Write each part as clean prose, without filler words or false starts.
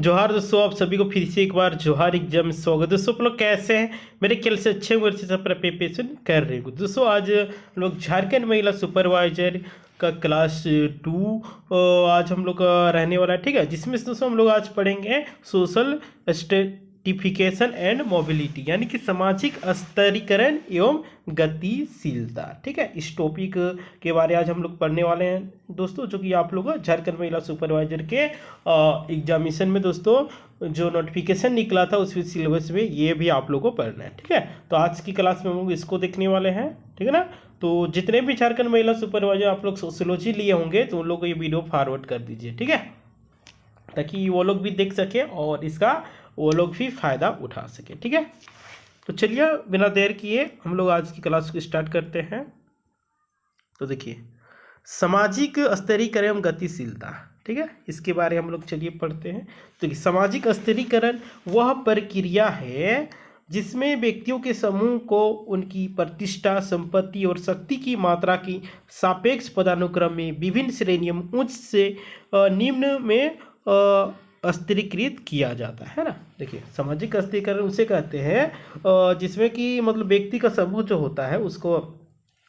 जोहार दोस्तों, आप सभी को फिर से एक बार जोहार एग्जाम में स्वागत। दोस्तों आप लोग कैसे हैं? मेरे ख्याल से अच्छे होंगे, अच्छे से अपना प्रिपरेशन कर रहे हो। दोस्तों आज लोग झारखंड महिला सुपरवाइजर का क्लास 2 आज हम लोग का रहने वाला है, ठीक है। जिसमें से दोस्तों हम लोग आज पढ़ेंगे सोशल स्ट्रेटिफिकेशन एंड मोबिलिटी, यानी कि सामाजिक स्तरीकरण एवं गतिशीलता, ठीक है। इस टॉपिक के बारे में आज हम लोग पढ़ने वाले हैं दोस्तों, जो कि आप लोग झारखंड महिला सुपरवाइजर के एग्जामिनेशन में दोस्तों जो नोटिफिकेशन निकला था उसमें सिलेबस में ये भी आप लोगों को पढ़ना है, ठीक है। तो आज की क्लास में हम लोग इसको देखने वाले हैं, ठीक है ना। तो जितने भी झारखंड महिला सुपरवाइजर आप लोग सोशियोलॉजी लिए होंगे तो उन लोग को ये वीडियो फॉरवर्ड कर दीजिए, ठीक है, ताकि वो लोग भी देख सके और इसका वो लोग भी फायदा उठा सके, ठीक है। तो चलिए बिना देर किए हम लोग आज की क्लास को स्टार्ट करते हैं। तो देखिए, सामाजिक स्तरीकरण एवं गतिशीलता, ठीक है, इसके बारे में हम लोग चलिए पढ़ते हैं। तो सामाजिक स्तरीकरण वह प्रक्रिया है जिसमें व्यक्तियों के समूह को उनकी प्रतिष्ठा, संपत्ति और शक्ति की मात्रा की सापेक्ष पदानुक्रम में विभिन्न श्रेणियों में उच्च से निम्न में स्तरीकृत किया जाता है ना। देखिए, सामाजिक स्तरीकरण उसे कहते हैं जिसमें कि मतलब व्यक्ति का समूह जो होता है उसको,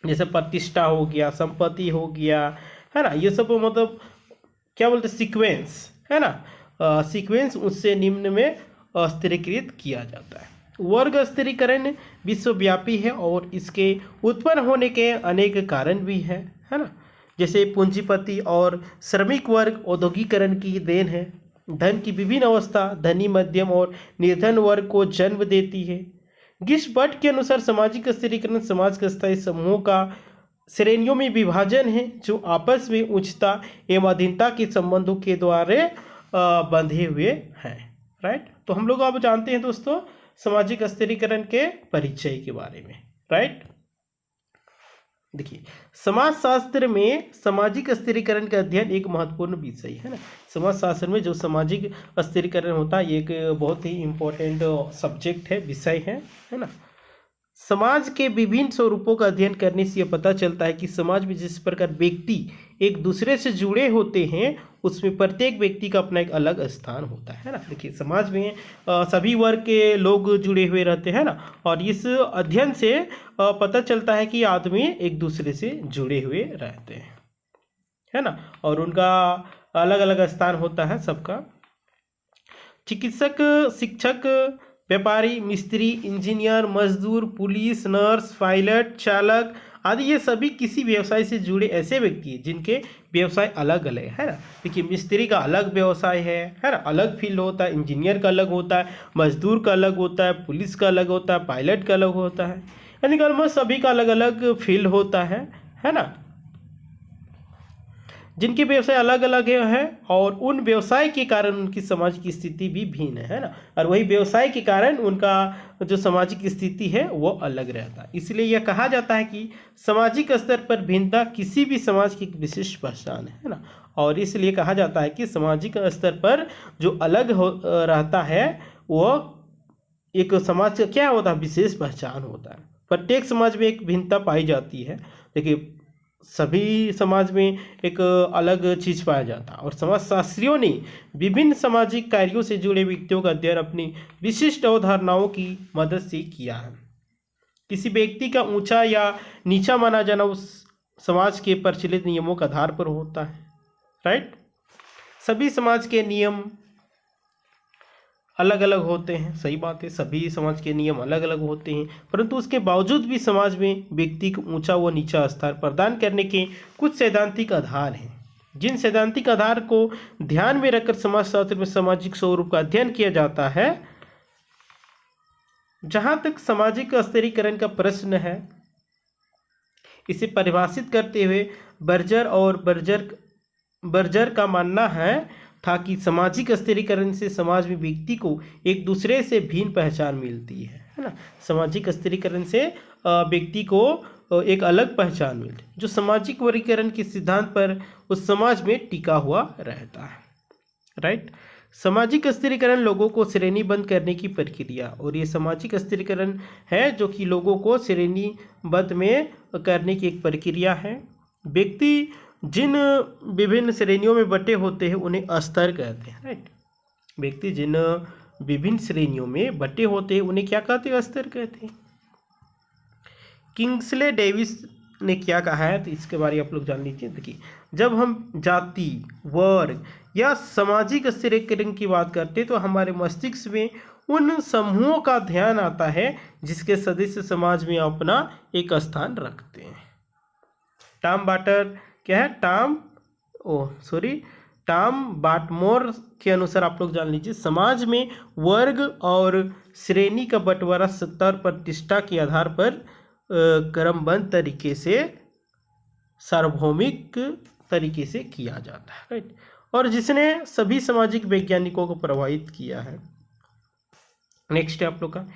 जैसे प्रतिष्ठा हो गया, संपत्ति हो गया, है ना, ये सब मतलब क्या बोलते हैं, सीक्वेंस, है ना, सीक्वेंस उससे निम्न में स्तरीकृत किया जाता है। वर्ग स्तरीकरण विश्वव्यापी है और इसके उत्पन्न होने के अनेक कारण भी है ना। जैसे पूंजीपति और श्रमिक वर्ग औद्योगिकरण की देन है। धन की विभिन्न अवस्था धनी, मध्यम और निर्धन वर्ग को जन्म देती है। गिब्स के अनुसार सामाजिक स्तरीकरण समाज के स्थायी समूहों का श्रेणियों में विभाजन है जो आपस में उच्चता एवं अधीनता के संबंधों के द्वारा बंधे हुए हैं, राइट। तो हम लोग अब जानते हैं दोस्तों सामाजिक स्तरीकरण के परिचय के बारे में, राइट। देखिए, समाजशास्त्र में सामाजिक स्तरीकरण का अध्ययन एक महत्वपूर्ण विषय है ना। समाजशास्त्र में जो सामाजिक स्तरीकरण होता है ये एक बहुत ही इम्पोर्टेंट सब्जेक्ट है, विषय है ना। समाज के विभिन्न स्वरूपों का अध्ययन करने से यह पता चलता है कि समाज में जिस प्रकार व्यक्ति एक दूसरे से जुड़े होते हैं उसमें प्रत्येक व्यक्ति का अपना एक अलग स्थान होता है ना। देखिए, समाज में सभी वर्ग के लोग जुड़े हुए रहते हैं ना, और इस अध्ययन से पता चलता है कि आदमी एक दूसरे से जुड़े हुए रहते हैं, है ना, और उनका अलग अलग स्थान होता है सबका। चिकित्सक, शिक्षक, व्यापारी, मिस्त्री, इंजीनियर, मजदूर, पुलिस, नर्स, पायलट, चालक आदि ये सभी किसी व्यवसाय से जुड़े ऐसे व्यक्ति हैं जिनके व्यवसाय अलग अलग है ना। देखिए, मिस्त्री का अलग व्यवसाय है ना, अलग फील्ड होता है। इंजीनियर का अलग होता है, मजदूर का अलग होता है, पुलिस का अलग होता है, पायलट का अलग होता है, यानी कि ऑलमोस्ट सभी का अलग अलग फील्ड होता है ना, जिनके व्यवसाय अलग अलग है और उन व्यवसाय के कारण उनकी सामाजिक स्थिति भी भिन्न है ना, और वही व्यवसाय के कारण उनका जो सामाजिक स्थिति है वो अलग रहता है। इसलिए यह कहा जाता है कि सामाजिक स्तर पर भिन्नता किसी भी समाज की एक विशिष्ट पहचान है ना, और इसलिए कहा जाता है कि सामाजिक स्तर पर जो अलग रहता है वो एक समाज का क्या होता है, विशेष पहचान होता है। प्रत्येक समाज में एक भिन्नता पाई जाती है। देखिए, सभी समाज में एक अलग चीज़ पाया जाता है, और समाजशास्त्रियों ने विभिन्न सामाजिक कार्यों से जुड़े व्यक्तियों का अध्ययन अपनी विशिष्ट अवधारणाओं की मदद से किया है। किसी व्यक्ति का ऊंचा या नीचा माना जाना उस समाज के प्रचलित नियमों के आधार पर होता है, राइट। सभी समाज के नियम अलग अलग होते हैं, सही बात है, सभी समाज के नियम अलग अलग होते हैं, परंतु उसके बावजूद भी समाज में व्यक्ति को ऊंचा व नीचा स्थान प्रदान करने के कुछ सैद्धांतिक आधार हैं। जिन सैद्धांतिक आधार को ध्यान में रखकर समाजशास्त्र में सामाजिक स्वरूप का अध्ययन किया जाता है। जहां तक सामाजिक स्तरीकरण का प्रश्न है, इसे परिभाषित करते हुए बर्जर और बर्जर का मानना था कि सामाजिक स्तरीकरण से समाज में व्यक्ति को एक दूसरे से भिन्न पहचान मिलती है ना। सामाजिक स्तरीकरण से व्यक्ति को एक अलग पहचान मिलती है जो सामाजिक वर्गीकरण के सिद्धांत पर उस समाज में टिका हुआ रहता है, राइट। सामाजिक स्तरीकरण लोगों को श्रेणीबद्ध करने की प्रक्रिया, और ये सामाजिक स्तरीकरण है जो कि लोगों को श्रेणीबद्ध में करने की एक प्रक्रिया है। व्यक्ति जिन विभिन्न श्रेणियों में बटे होते हैं उन्हें स्तर कहते हैं, राइट। व्यक्ति जिन विभिन्न श्रेणियों में बटे होते हैं उन्हें क्या कहते हैं? स्तर कहते हैं। किंग्सले डेविस ने क्या कहा है, तो इसके बारे में आप लोग जान लीजिए। देखिए, जब हम जाति, वर्ग या सामाजिक स्थिरीकरण की बात करते हैं तो हमारे मस्तिष्क में उन समूहों का ध्यान आता है जिसके सदस्य समाज में अपना एक स्थान रखते हैं। टॉम बाटर क्या है? टॉम बाटमोर के अनुसार आप लोग जान लीजिए, समाज में वर्ग और श्रेणी का बंटवारा सत्ता और प्रतिष्ठा के आधार पर क्रमबद्ध तरीके से, सार्वभौमिक तरीके से किया जाता है, राइट, और जिसने सभी सामाजिक वैज्ञानिकों को प्रभावित किया है। नेक्स्ट है आप लोग का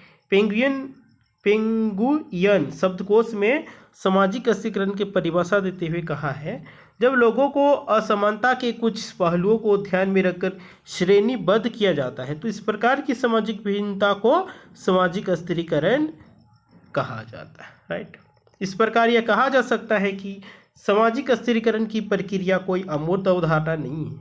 पेंगुइन शब्दकोश में सामाजिक स्थिरीकरण की परिभाषा देते हुए कहा है, जब लोगों को असमानता के कुछ पहलुओं को ध्यान में रखकर श्रेणीबद्ध किया जाता है तो इस प्रकार की सामाजिक भिन्नता को सामाजिक स्थिरीकरण कहा जाता है, राइट। इस प्रकार यह कहा जा सकता है कि सामाजिक स्थिरीकरण की प्रक्रिया कोई अमूर्त अवधारणा नहीं है,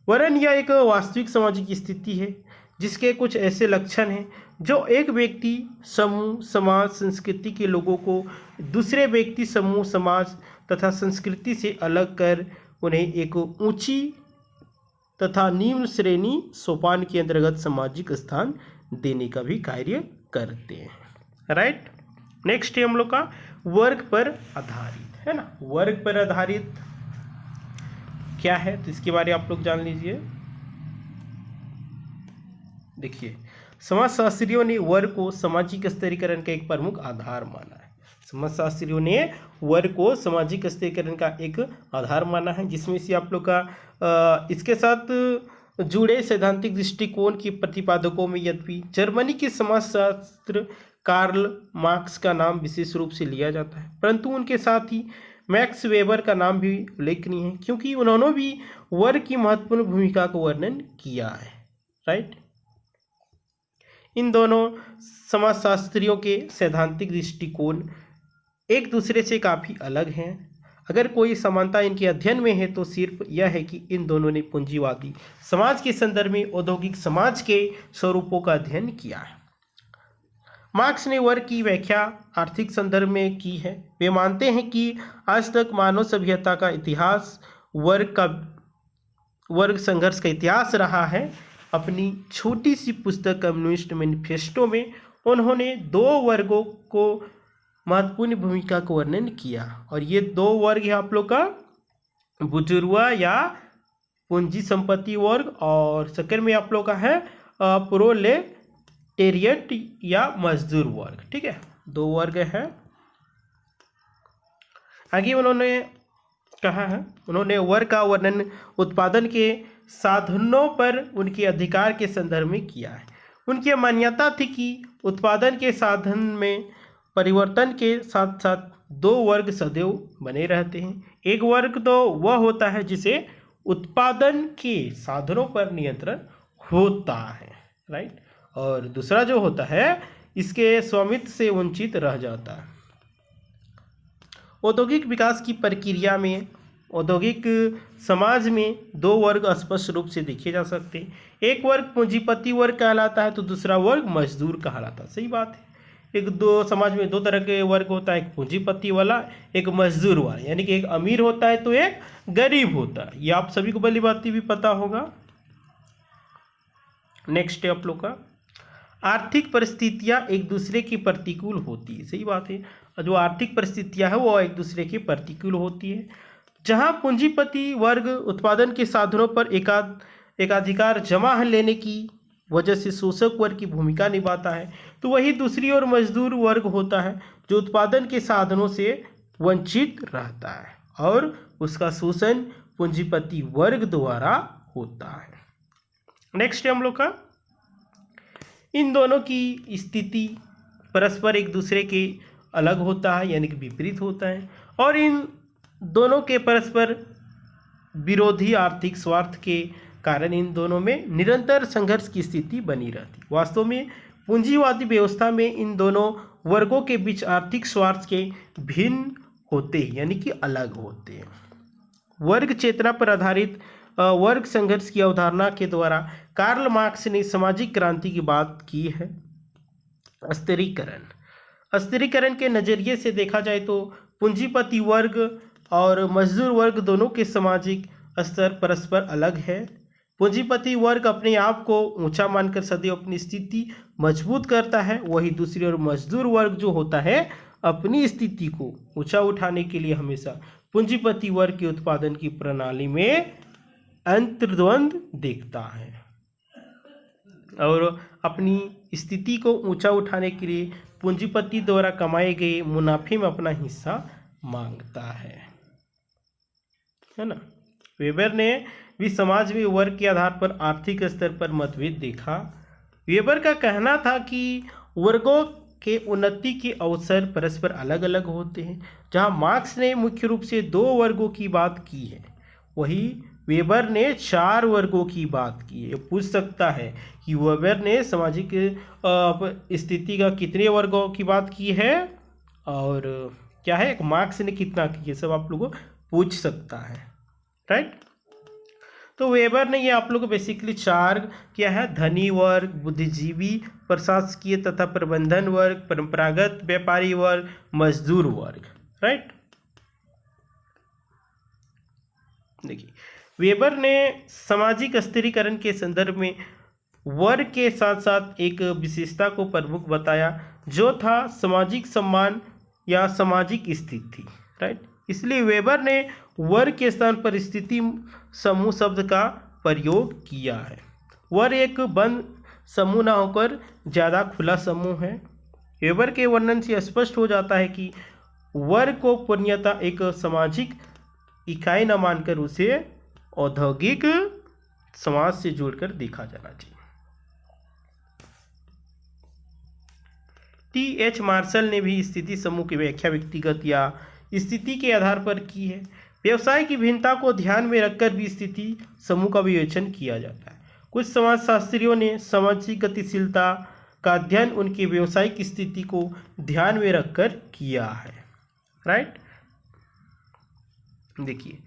वरन यह एक वास्तविक सामाजिक स्थिति है जिसके कुछ ऐसे लक्षण हैं जो एक व्यक्ति, समूह, समाज, संस्कृति के लोगों को दूसरे व्यक्ति, समूह, समाज तथा संस्कृति से अलग कर उन्हें एक ऊंची तथा निम्न श्रेणी सोपान के अंतर्गत सामाजिक स्थान देने का भी कार्य करते हैं, राइट। नेक्स्ट है हम लोग का वर्ग पर आधारित, है ना। वर्ग पर आधारित क्या है, तो इसके बारे में आप लोग जान लीजिए। देखिए, समाजशास्त्रियों ने वर्ग को सामाजिक स्थिरीकरण का एक प्रमुख आधार माना है। समाजशास्त्रियों ने वर्ग को सामाजिक स्थिरीकरण का एक आधार माना है, जिसमें से आप लोग का इसके साथ जुड़े सैद्धांतिक दृष्टिकोण के प्रतिपादकों में यद्यपि जर्मनी के समाजशास्त्र कार्ल मार्क्स का नाम विशेष रूप से लिया जाता है, परंतु उनके साथ ही मैक्स वेबर का नाम भी उल्लेखनीय है क्योंकि उन्होंने भी वर्ग की महत्वपूर्ण भूमिका का वर्णन किया है, राइट। इन दोनों समाजशास्त्रियों के सैद्धांतिक दृष्टिकोण एक दूसरे से काफ़ी अलग हैं। अगर कोई समानता इनके अध्ययन में है तो सिर्फ यह है कि इन दोनों ने पूंजीवादी समाज के संदर्भ में औद्योगिक समाज के स्वरूपों का अध्ययन किया है। मार्क्स ने वर्ग की व्याख्या आर्थिक संदर्भ में की है। वे मानते हैं कि आज तक मानव सभ्यता का इतिहास वर्ग संघर्ष का इतिहास रहा है। अपनी छोटी सी पुस्तक कम्युनिस्ट मैनिफेस्टो में उन्होंने दो वर्गों को महत्वपूर्ण भूमिका का वर्णन किया, और ये दो वर्ग है आप लोग का बुजुर्गा या पूंजी संपत्ति वर्ग, और सेकंड में आप लोग का है प्रोलेटेरिएट या मजदूर वर्ग, ठीक है, दो वर्ग है। आगे उन्होंने कहा है, उन्होंने वर्ग का वर्णन उत्पादन के साधनों पर उनके अधिकार के संदर्भ में किया है। उनकी मान्यता थी कि उत्पादन के साधन में परिवर्तन के साथ साथ दो वर्ग सदैव बने रहते हैं। एक वर्ग तो वह होता है जिसे उत्पादन के साधनों पर नियंत्रण होता है, राइट, और दूसरा जो होता है इसके स्वामित्व से वंचित रह जाता है। औद्योगिक विकास की प्रक्रिया में औद्योगिक समाज में दो वर्ग स्पष्ट रूप से देखे जा सकते हैं। एक वर्ग पूंजीपति वर्ग कहलाता है तो दूसरा वर्ग मजदूर कहलाता है। सही बात है, एक दो समाज में दो तरह के वर्ग होता है, एक पूंजीपति वाला, एक मजदूर वाला, यानी कि एक अमीर होता है तो एक गरीब होता है। ये आप सभी को भली बात भी पता होगा। नेक्स्ट है आप लोग का आर्थिक परिस्थितियां एक दूसरे की प्रतिकूल होती है। सही बात है, जो आर्थिक परिस्थितियां है वो एक दूसरे की प्रतिकूल होती है। जहां पूंजीपति वर्ग उत्पादन के साधनों पर एकाधिकार जमा लेने की वजह से शोषक वर्ग की भूमिका निभाता है, तो वही दूसरी ओर मजदूर वर्ग होता है जो उत्पादन के साधनों से वंचित रहता है और उसका शोषण पूंजीपति वर्ग द्वारा होता है। नेक्स्ट है हम लोग का इन दोनों की स्थिति परस्पर एक दूसरे के अलग होता है, यानी कि विपरीत होता है, और इन दोनों के परस्पर विरोधी आर्थिक स्वार्थ के कारण इन दोनों में निरंतर संघर्ष की स्थिति बनी रहती। वास्तव में पूंजीवादी व्यवस्था में इन दोनों वर्गों के बीच आर्थिक स्वार्थ के भिन्न होते हैं, यानी कि अलग होते हैं। वर्ग चेतना पर आधारित वर्ग संघर्ष की अवधारणा के द्वारा कार्ल मार्क्स ने सामाजिक क्रांति की बात की है। अस्थिरीकरण के नज़रिए से देखा जाए तो पूंजीपति वर्ग और मजदूर वर्ग दोनों के सामाजिक स्तर परस्पर अलग है। पूंजीपति वर्ग अपने आप को ऊंचा मानकर सदैव अपनी स्थिति मजबूत करता है, वही दूसरी ओर मजदूर वर्ग जो होता है अपनी स्थिति को ऊंचा उठाने के लिए हमेशा पूंजीपति वर्ग के उत्पादन की प्रणाली में अंतर्द्वंद देखता है और अपनी स्थिति को ऊंचा उठाने के लिए पूंजीपति द्वारा कमाए गए मुनाफे में अपना हिस्सा मांगता है ना। वेबर ने भी समाज में वर्ग के आधार पर आर्थिक स्तर पर मतभेद देखा। वेबर का कहना था कि वर्गों के उन्नति के अवसर परस्पर अलग अलग होते हैं। जहां मार्क्स ने मुख्य रूप से 2 वर्गों की बात की है, वही वेबर ने 4 वर्गों की बात की है। पूछ सकता है कि वेबर ने सामाजिक स्थिति का कितने वर्गों की बात की है और क्या है मार्क्स ने कितना की, ये सब आप लोगों को पूछ सकता है, राइट। तो वेबर ने ये आप लोग को बेसिकली 4 क्या है, धनी वर्ग, बुद्धिजीवी, प्रशासकीय तथा प्रबंधन वर्ग, परंपरागत व्यापारी वर्ग, मजदूर वर्ग, राइट। देखिए वेबर ने सामाजिक स्थिरीकरण के संदर्भ में वर्ग के साथ साथ एक विशेषता को प्रमुख बताया जो था सामाजिक सम्मान या सामाजिक स्थिति, राइट। इसलिए वेबर ने वर्ग के स्थान पर स्थिति समूह शब्द का प्रयोग किया है। वर्ग एक बंद समूह न होकर ज़्यादा खुला समूह है। वेबर के वर्णन से स्पष्ट हो जाता है कि वर्ग को पूर्णतः एक सामाजिक इकाई न मानकर उसे औद्योगिक समाज से जोड़कर देखा जाना चाहिए। टी.एच. मार्शल ने भी स्थिति समूह की व्याख्या व्यक्तिगत या स्थिति के आधार पर की है। व्यवसाय की भिन्नता को ध्यान में रखकर भी स्थिति समूह का विवेचन किया जाता है। कुछ समाजशास्त्रियों ने सामाजिक गतिशीलता का अध्ययन उनके व्यावसायिक स्थिति को ध्यान में रखकर किया है, राइट। देखिए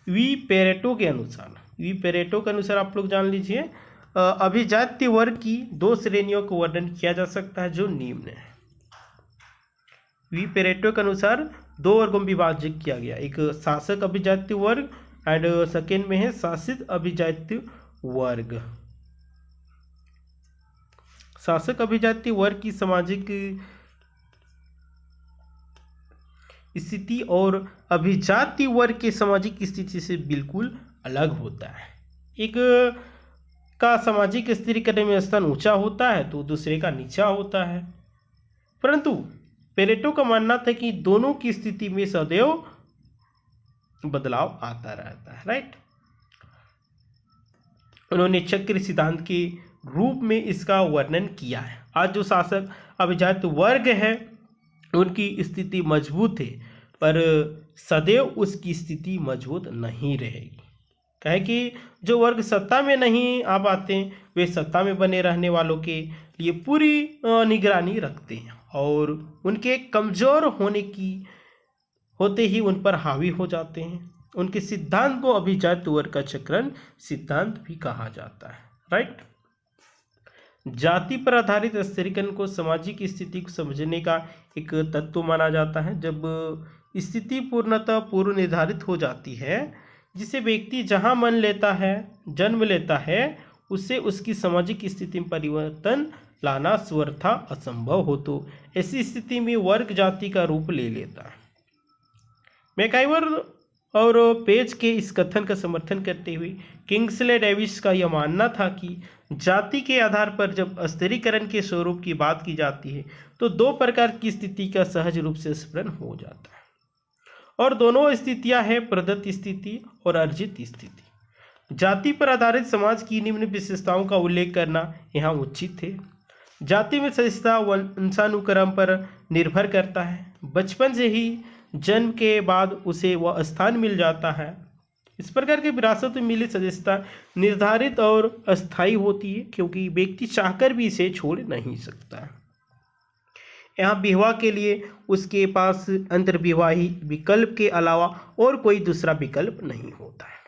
वी पेरेटो के अनुसार आप लोग जान लीजिए अभिजात्य वर्ग की 2 श्रेणियों को वर्णन किया जा सकता है जो निम्न है। वी पेरेटो के अनुसार 2 वर्गों में विभाजित किया गया, एक शासक अभिजात्य वर्ग एंड सेकेंड में है शासित अभिजात्य वर्ग। शासक अभिजात्य वर्ग की सामाजिक स्थिति और अभिजात्य वर्ग के सामाजिक स्थिति से बिल्कुल अलग होता है। एक का सामाजिक स्थिरीकरण में स्थान ऊंचा होता है तो दूसरे का नीचा होता है, परंतु पेरेटो का मानना था कि दोनों की स्थिति में सदैव बदलाव आता रहता है, राइट। उन्होंने चक्र सिद्धांत के रूप में इसका वर्णन किया है। आज जो शासक अभिजात वर्ग है उनकी स्थिति मजबूत है, पर सदैव उसकी स्थिति मजबूत नहीं रहेगी। कहे कि जो वर्ग सत्ता में नहीं आ पाते वे सत्ता में बने रहने वालों के लिए पूरी निगरानी रखते हैं और उनके कमज़ोर होते ही उन पर हावी हो जाते हैं। उनके सिद्धांत को अभिजात वर्ग का चक्रण सिद्धांत भी कहा जाता है, राइट। जाति पर आधारित स्थिरीकरण को सामाजिक स्थिति को समझने का एक तत्व माना जाता है। जब स्थिति पूर्णतः पूर्व निर्धारित हो जाती है, जिसे व्यक्ति जहां जन्म लेता है उससे उसकी सामाजिक स्थिति में परिवर्तन लाना स्वतः असंभव हो, तो ऐसी स्थिति में वर्ग जाति का रूप ले लेता है। मैकाइवर और पेज के इस कथन का समर्थन करते हुए किंग्सले डेविस का यह मानना था कि जाति के आधार पर जब स्थिरीकरण के स्वरूप की बात की जाती है तो 2 प्रकार की स्थिति का सहज रूप से स्मरण हो जाता है, और दोनों स्थितियां हैं प्रदत्त स्थिति और अर्जित स्थिति। जाति पर आधारित समाज की निम्न विशेषताओं का उल्लेख करना यहाँ उचित है। जाति में सदस्यता वंशानुक्रम पर निर्भर करता है। बचपन से ही जन्म के बाद उसे वह स्थान मिल जाता है। इस प्रकार के विरासत में मिली सदस्यता निर्धारित और अस्थायी होती है, क्योंकि व्यक्ति चाहकर भी इसे छोड़ नहीं सकता। यहाँ विवाह के लिए उसके पास अंतर्विवाही विकल्प के अलावा और कोई दूसरा विकल्प नहीं होता है।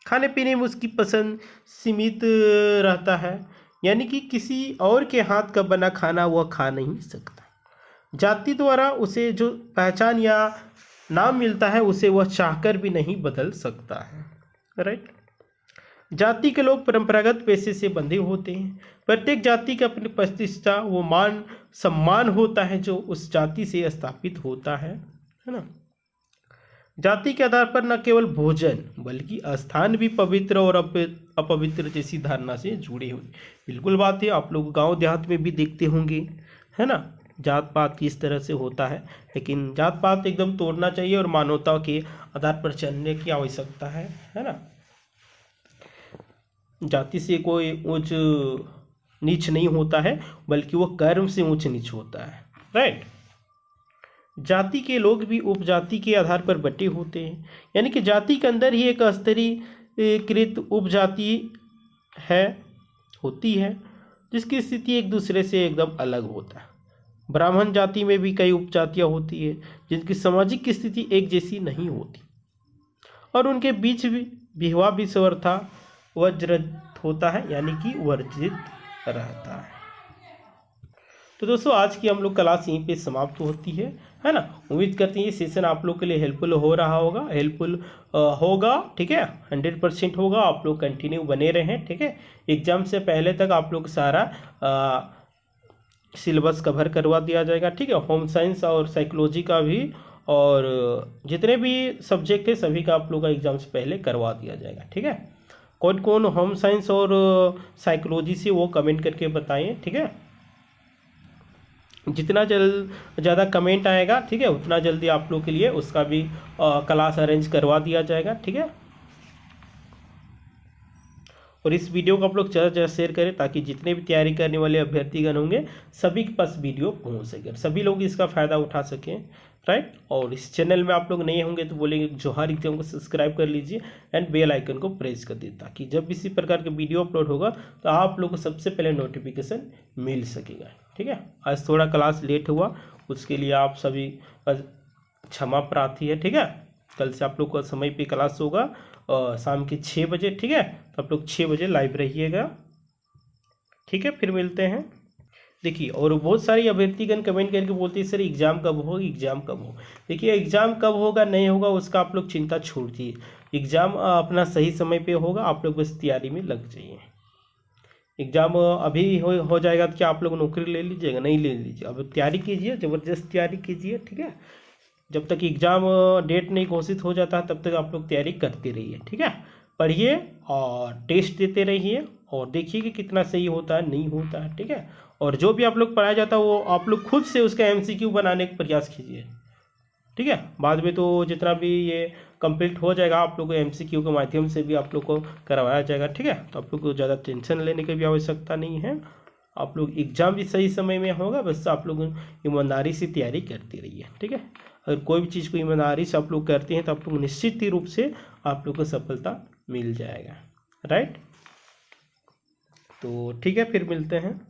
खाने पीने में उसकी पसंद सीमित रहता है, यानी कि किसी और के हाथ का बना खाना वह खा नहीं सकता। जाति द्वारा उसे जो पहचान या नाम मिलता है उसे वह चाहकर भी नहीं बदल सकता है। राइट। जाति के लोग परंपरागत पेशे से बंधे होते हैं। प्रत्येक जाति का अपनी प्रतिष्ठा वो मान सम्मान होता है जो उस जाति से स्थापित होता है ना। जाति के आधार पर न केवल भोजन बल्कि स्थान भी पवित्र और अपवित्र जैसी धारणा से जुड़े हुए। बिल्कुल बात है, आप लोग गांव देहात में भी देखते होंगे, है ना, जात पात किस तरह से होता है। लेकिन जात पात एकदम तोड़ना चाहिए और मानवता के आधार पर चलने की आवश्यकता है ना। जाति से कोई ऊंच नीच नहीं होता है, बल्कि वो कर्म से ऊंच नीच होता है। राइट। जाति के लोग भी उपजाति के आधार पर बटे होते हैं, यानी कि जाति के अंदर ही एक स्तरीकृत उपजाति होती है जिसकी स्थिति एक दूसरे से एकदम अलग होता है। ब्राह्मण जाति में भी कई उपजातियां होती है जिनकी सामाजिक स्थिति एक जैसी नहीं होती और उनके बीच भी विवाह विषवर्था वज्रत होता है, यानी कि वर्जित रहता है। तो दोस्तों आज की हम लोग क्लास यहीं पे समाप्त होती है ना। उम्मीद करते हैं ये सेशन आप लोग के लिए हेल्पफुल हो रहा होगा, होगा, ठीक है, 100% होगा। आप लोग कंटिन्यू बने रहें, ठीक है। एग्जाम से पहले तक आप लोग सारा सिलेबस कवर करवा दिया जाएगा, ठीक है। होम साइंस और साइकोलॉजी का भी और जितने भी सब्जेक्ट है सभी का आप लोग का एग्जाम से पहले करवा दिया जाएगा, ठीक है। कौन कौन होम साइंस और साइकोलॉजी से वो कमेंट करके बताएं, ठीक है। जितना ज़्यादा कमेंट आएगा, ठीक है, उतना जल्दी आप लोग के लिए उसका भी क्लास अरेंज करवा दिया जाएगा, ठीक है। और इस वीडियो को आप लोग ज़्यादा से ज़्यादा शेयर करें ताकि जितने भी तैयारी करने वाले अभ्यर्थीगण होंगे सभी के पास वीडियो पहुंच सके, सभी लोग इसका फ़ायदा उठा सकें। राइट। और इस चैनल में आप लोग नए होंगे तो बोलेंगे जोहार एग्जाम को सब्सक्राइब कर लीजिए एंड बेल आइकन को प्रेस कर दीजिए ताकि जब इसी प्रकार के वीडियो अपलोड होगा तो आप लोग को सबसे पहले नोटिफिकेशन मिल सकेगा, ठीक है। आज थोड़ा क्लास लेट हुआ, उसके लिए आप सभी क्षमा प्रार्थी है, ठीक है। कल से आप लोग का समय पे क्लास होगा शाम के 6 बजे, ठीक है। तो आप लोग 6 बजे लाइव रहिएगा, ठीक है। फिर मिलते हैं। देखिए, और बहुत सारी अभ्यर्थीगण कमेंट करके बोलते हैं सर एग्ज़ाम कब हो, एग्ज़ाम कब हो। देखिए, एग्ज़ाम कब होगा नहीं होगा उसका आप लोग चिंता छोड़ दीजिए। एग्ज़ाम अपना सही समय पे होगा, आप लोग बस तैयारी में लग जाइए। एग्ज़ाम अभी हो जाएगा तो क्या आप लोग नौकरी ले लीजिएगा, नहीं ले लीजिए। अब तैयारी कीजिए, ज़बरदस्त तैयारी कीजिए, ठीक है। जब तक एग्ज़ाम डेट नहीं घोषित हो जाता तब तक आप लोग तैयारी करते रहिए, ठीक है। पढ़िए और टेस्ट देते रहिए और देखिए कि कितना सही होता है नहीं होता है, ठीक है। और जो भी आप लोग पढ़ाया जाता है वो आप लोग खुद से उसका MCQ बनाने का प्रयास कीजिए, ठीक है। बाद में तो जितना भी ये कंप्लीट हो जाएगा आप लोग को MCQ के माध्यम से भी आप लोग को करवाया जाएगा, ठीक है। तो आप लोग को ज़्यादा टेंशन लेने की भी आवश्यकता नहीं है। आप लोग एग्ज़ाम भी सही समय में होगा, बस आप लोग ईमानदारी से तैयारी करते रहिए, ठीक है। अगर कोई भी चीज़ को ईमानदारी से आप लोग करते हैं तो आप लोग निश्चित ही रूप से आप लोग को सफलता मिल जाएगा। राइट। तो ठीक है, फिर मिलते हैं।